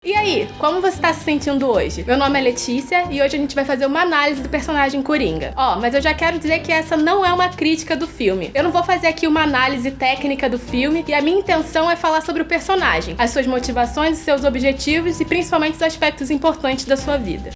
E aí, como você tá se sentindo hoje? Meu nome é Letícia e hoje a gente vai fazer uma análise do personagem Coringa. Mas eu já quero dizer que essa não é uma crítica do filme. Eu não vou fazer aqui uma análise técnica do filme e a minha intenção é falar sobre o personagem, as suas motivações, os seus objetivos e principalmente os aspectos importantes da sua vida.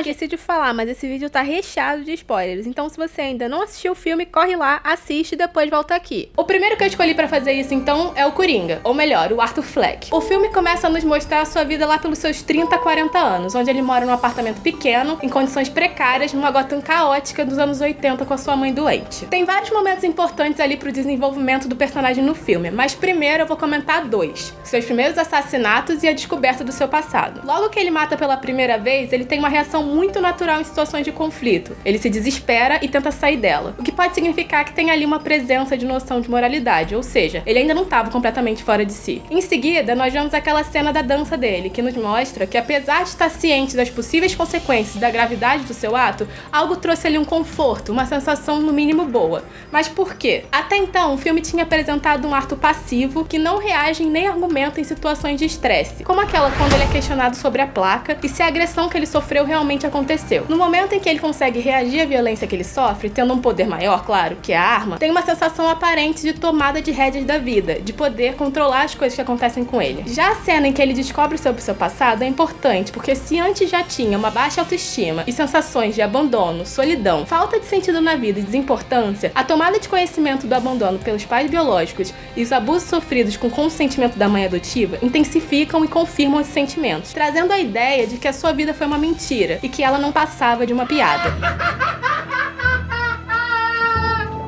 Esqueci de falar, mas esse vídeo tá recheado de spoilers, então se você ainda não assistiu o filme, corre lá, assiste e depois volta aqui. O primeiro que eu escolhi pra fazer isso, então, é o Coringa, ou melhor, o Arthur Fleck. O filme começa a nos mostrar a sua vida lá pelos seus 30 a 40 anos, onde ele mora num apartamento pequeno, em condições precárias, numa Gotham caótica dos anos 80 com a sua mãe doente. Tem vários momentos importantes ali pro desenvolvimento do personagem no filme, mas primeiro eu vou comentar dois: seus primeiros assassinatos e a descoberta do seu passado. Logo que ele mata pela primeira vez, ele tem uma reação muito natural em situações de conflito. Ele se desespera e tenta sair dela, o que pode significar que tem ali uma presença de noção de moralidade, ou seja, ele ainda não estava completamente fora de si. Em seguida, nós vemos aquela cena da dança dele, que nos mostra que apesar de estar ciente das possíveis consequências da gravidade do seu ato, algo trouxe ali um conforto, uma sensação no mínimo boa. Mas por quê? Até então, o filme tinha apresentado um Arthur passivo que não reage nem argumenta em situações de estresse, como aquela quando ele é questionado sobre a placa e se a agressão que ele sofreu realmente aconteceu. No momento em que ele consegue reagir à violência que ele sofre, tendo um poder maior, claro, que é a arma, tem uma sensação aparente de tomada de rédeas da vida, de poder controlar as coisas que acontecem com ele. Já a cena em que ele descobre sobre o seu passado é importante, porque se antes já tinha uma baixa autoestima e sensações de abandono, solidão, falta de sentido na vida e desimportância, a tomada de conhecimento do abandono pelos pais biológicos e os abusos sofridos com consentimento da mãe adotiva intensificam e confirmam esses sentimentos, trazendo a ideia de que a sua vida foi uma mentira e que ela não passava de uma piada.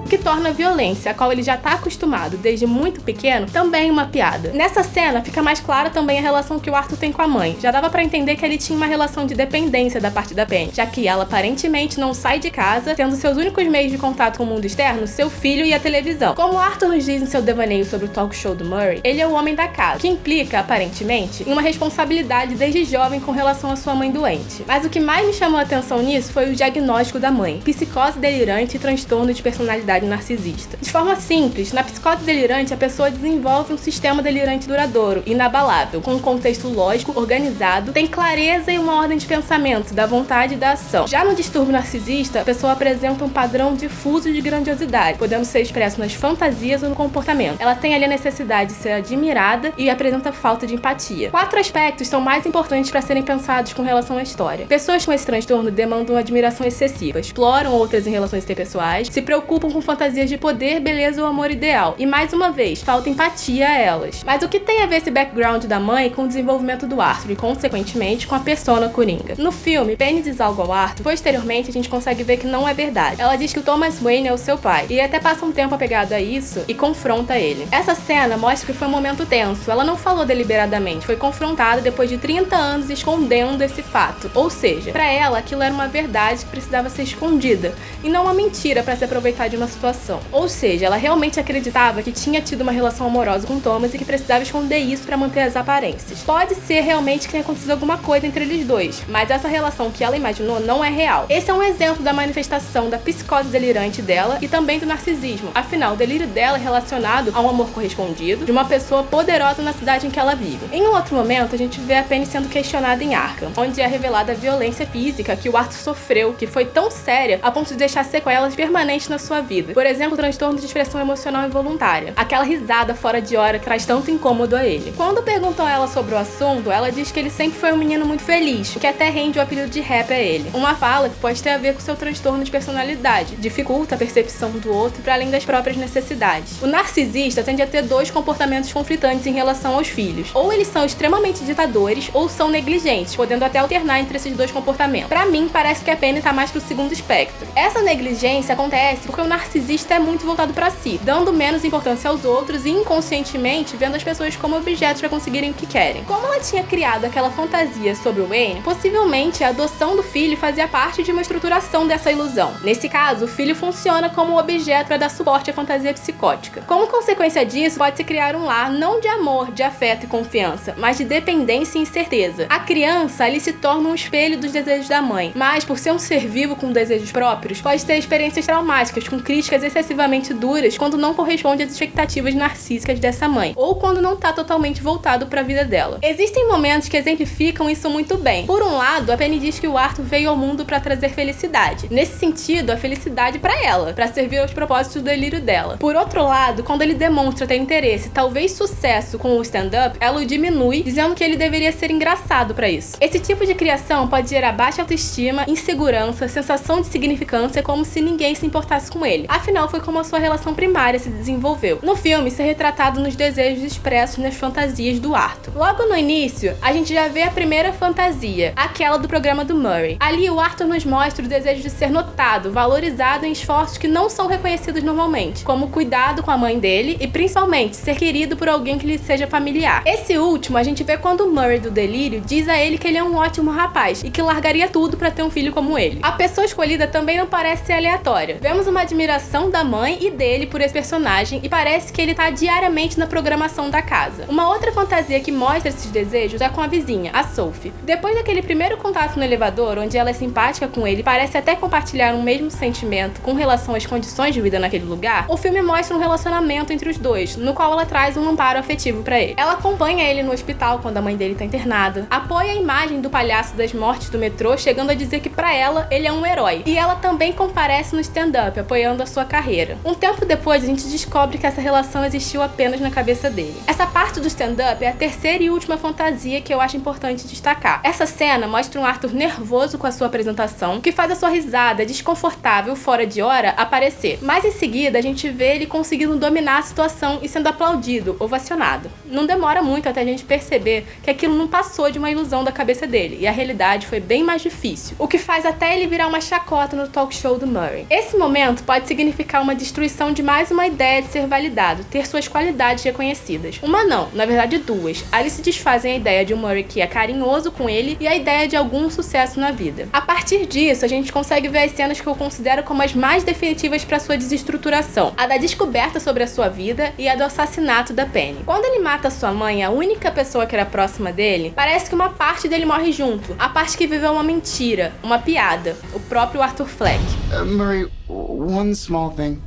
Que torna a violência, a qual ele já está acostumado desde muito pequeno, também uma piada. Nessa cena fica mais clara também a relação que o Arthur tem com a mãe. Já dava pra entender que ele tinha uma relação de dependência da parte da Penny, já que ela aparentemente não sai de casa, tendo seus únicos meios de contato com o mundo externo seu filho e a televisão. Como o Arthur nos diz em seu devaneio sobre o talk show do Murray, ele é o homem da casa, que implica, aparentemente, em uma responsabilidade desde jovem com relação à sua mãe doente. Mas o que mais me chamou a atenção nisso foi o diagnóstico da mãe: psicose delirante e transtorno de personalidade narcisista. De forma simples, na psicose delirante a pessoa desenvolve um sistema delirante duradouro, inabalável, com um contexto lógico, organizado, tem clareza e uma ordem de pensamento, da vontade e da ação. Já no distúrbio narcisista, a pessoa apresenta um padrão difuso de grandiosidade, podendo ser expresso nas fantasias ou no comportamento. Ela tem ali a necessidade de ser admirada e apresenta falta de empatia. 4 aspectos são mais importantes para serem pensados com relação à história. Pessoas com esse transtorno demandam admiração excessiva, exploram outras em relações interpessoais, se preocupam com fantasias de poder, beleza ou amor ideal. E mais uma vez, falta empatia a elas. Mas o que tem a ver esse background da mãe com o desenvolvimento do Arthur e, consequentemente, com a persona Coringa? No filme, Penny diz algo ao Arthur. Posteriormente, a gente consegue ver que não é verdade. Ela diz que o Thomas Wayne é o seu pai. E até passa um tempo apegado a isso e confronta ele. Essa cena mostra que foi um momento tenso. Ela não falou deliberadamente. Foi confrontada depois de 30 anos escondendo esse fato. Ou seja, pra ela, aquilo era uma verdade que precisava ser escondida. E não uma mentira pra se aproveitar de uma situação. Ou seja, ela realmente acreditava que tinha tido uma relação amorosa com Thomas e que precisava esconder isso para manter as aparências. Pode ser realmente que tenha acontecido alguma coisa entre eles dois, mas essa relação que ela imaginou não é real. Esse é um exemplo da manifestação da psicose delirante dela e também do narcisismo. Afinal, o delírio dela é relacionado a um amor correspondido de uma pessoa poderosa na cidade em que ela vive. Em um outro momento, a gente vê a Penny sendo questionada em Arkham, onde é revelada a violência física que o Arthur sofreu, que foi tão séria a ponto de deixar sequelas permanentes na sua vida. Por exemplo, o transtorno de expressão emocional involuntária. Aquela risada fora de hora que traz tanto incômodo a ele. Quando perguntam a ela sobre o assunto, ela diz que ele sempre foi um menino muito feliz, o que até rende o apelido de rap a ele. Uma fala que pode ter a ver com seu transtorno de personalidade, dificulta a percepção do outro para além das próprias necessidades. O narcisista tende a ter 2 comportamentos conflitantes em relação aos filhos. Ou eles são extremamente ditadores, ou são negligentes, podendo até alternar entre esses 2 comportamentos. Pra mim, parece que a Penny tá mais pro segundo espectro. Essa negligência acontece porque o narcisista é muito voltado pra si, dando menos importância aos outros e inconscientemente vendo as pessoas como objetos para conseguirem o que querem. Como ela tinha criado aquela fantasia sobre o Wayne, possivelmente a adoção do filho fazia parte de uma estruturação dessa ilusão. Nesse caso, o filho funciona como um objeto para dar suporte à fantasia psicótica. Como consequência disso, pode-se criar um lar não de amor, de afeto e confiança, mas de dependência e incerteza. A criança ali se torna um espelho dos desejos da mãe, mas por ser um ser vivo com desejos próprios, pode ter experiências traumáticas, com críticas críticas excessivamente duras quando não corresponde às expectativas narcísicas dessa mãe, ou quando não tá totalmente voltado pra vida dela. Existem momentos que exemplificam isso muito bem. Por um lado, a Penny diz que o Arthur veio ao mundo pra trazer felicidade. Nesse sentido, a felicidade pra ela, pra servir aos propósitos do delírio dela. Por outro lado, quando ele demonstra ter interesse, talvez sucesso com o stand-up, ela o diminui, dizendo que ele deveria ser engraçado pra isso. Esse tipo de criação pode gerar baixa autoestima, insegurança, sensação de significância, como se ninguém se importasse com ele. Afinal, foi como a sua relação primária se desenvolveu. No filme, isso é retratado nos desejos expressos nas fantasias do Arthur. Logo no início, a gente já vê a primeira fantasia, aquela do programa do Murray. Ali, o Arthur nos mostra o desejo de ser notado, valorizado em esforços que não são reconhecidos normalmente, como cuidado com a mãe dele e, principalmente, ser querido por alguém que lhe seja familiar. Esse último, a gente vê quando o Murray do delírio diz a ele que ele é um ótimo rapaz e que largaria tudo pra ter um filho como ele. A pessoa escolhida também não parece ser aleatória. Vemos uma admiração da mãe e dele por esse personagem e parece que ele tá diariamente na programação da casa. Uma outra fantasia que mostra esses desejos é com a vizinha, a Sophie. Depois daquele primeiro contato no elevador, onde ela é simpática com ele, parece até compartilhar um mesmo sentimento com relação às condições de vida naquele lugar, o filme mostra um relacionamento entre os dois, no qual ela traz um amparo afetivo pra ele. Ela acompanha ele no hospital quando a mãe dele tá internada, apoia a imagem do palhaço das mortes do metrô, chegando a dizer que pra ela, ele é um herói. E ela também comparece no stand-up, apoiando a sua carreira. Um tempo depois, a gente descobre que essa relação existiu apenas na cabeça dele. Essa parte do stand-up é a terceira e última fantasia que eu acho importante destacar. Essa cena mostra um Arthur nervoso com a sua apresentação, que faz a sua risada desconfortável, fora de hora, aparecer. Mas em seguida, a gente vê ele conseguindo dominar a situação e sendo aplaudido, ovacionado. Não demora muito até a gente perceber que aquilo não passou de uma ilusão da cabeça dele, e a realidade foi bem mais difícil, o que faz até ele virar uma chacota no talk show do Murray. Esse momento pode significar uma destruição de mais uma ideia de ser validado, ter suas qualidades reconhecidas. Uma não, na verdade duas. Ali se desfazem a ideia de um Murray que é carinhoso com ele e a ideia de algum sucesso na vida. A partir disso, a gente consegue ver as cenas que eu considero como as mais definitivas para sua desestruturação, a da descoberta sobre a sua vida e a do assassinato da Penny. Quando ele mata sua mãe, a única pessoa que era próxima dele, parece que uma parte dele morre junto, a parte que viveu uma mentira, uma piada, o próprio Arthur Fleck. Murray, one small thing.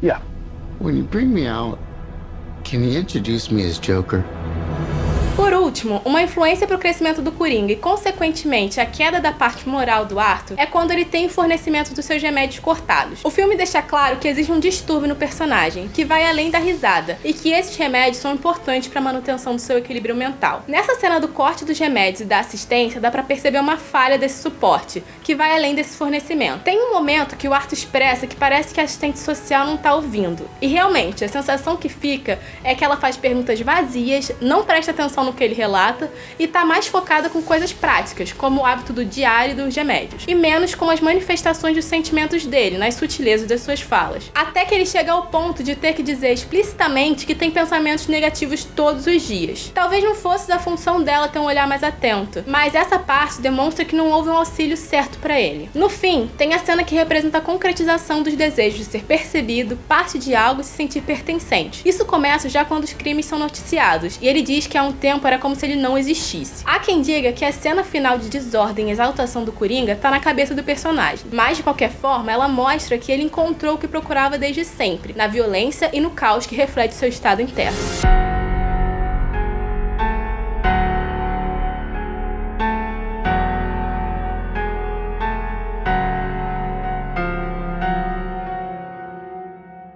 Yeah. When you bring me out, can you introduce me as Joker? Por último, uma influência para o crescimento do Coringa e, consequentemente, a queda da parte moral do Arthur é quando ele tem o fornecimento dos seus remédios cortados. O filme deixa claro que existe um distúrbio no personagem, que vai além da risada, e que esses remédios são importantes para a manutenção do seu equilíbrio mental. Nessa cena do corte dos remédios e da assistência, dá para perceber uma falha desse suporte, que vai além desse fornecimento. Tem um momento que o Arthur expressa que parece que a assistente social não tá ouvindo. E realmente, a sensação que fica é que ela faz perguntas vazias, não presta atenção no que ele relata e tá mais focada com coisas práticas, como o hábito do diário e dos remédios, e menos com as manifestações dos sentimentos dele, nas sutilezas das suas falas. Até que ele chega ao ponto de ter que dizer explicitamente que tem pensamentos negativos todos os dias. Talvez não fosse da função dela ter um olhar mais atento, mas essa parte demonstra que não houve um auxílio certo pra ele. No fim, tem a cena que representa a concretização dos desejos de ser percebido, parte de algo e se sentir pertencente. Isso começa já quando os crimes são noticiados, e ele diz que há um tempo era como se ele não existisse. Há quem diga que a cena final de desordem e exaltação do Coringa tá na cabeça do personagem, mas de qualquer forma ela mostra que ele encontrou o que procurava desde sempre, na violência e no caos que reflete seu estado interno.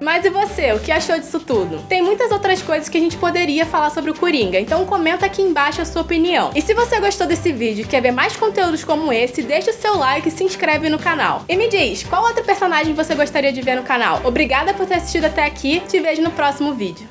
Mas e você, o que achou disso tudo? Tem muitas outras coisas que a gente poderia falar sobre o Coringa, então comenta aqui embaixo a sua opinião. E se você gostou desse vídeo e quer ver mais conteúdos como esse, deixa o seu like e se inscreve no canal. E me diz, qual outro personagem você gostaria de ver no canal? Obrigada por ter assistido até aqui, te vejo no próximo vídeo.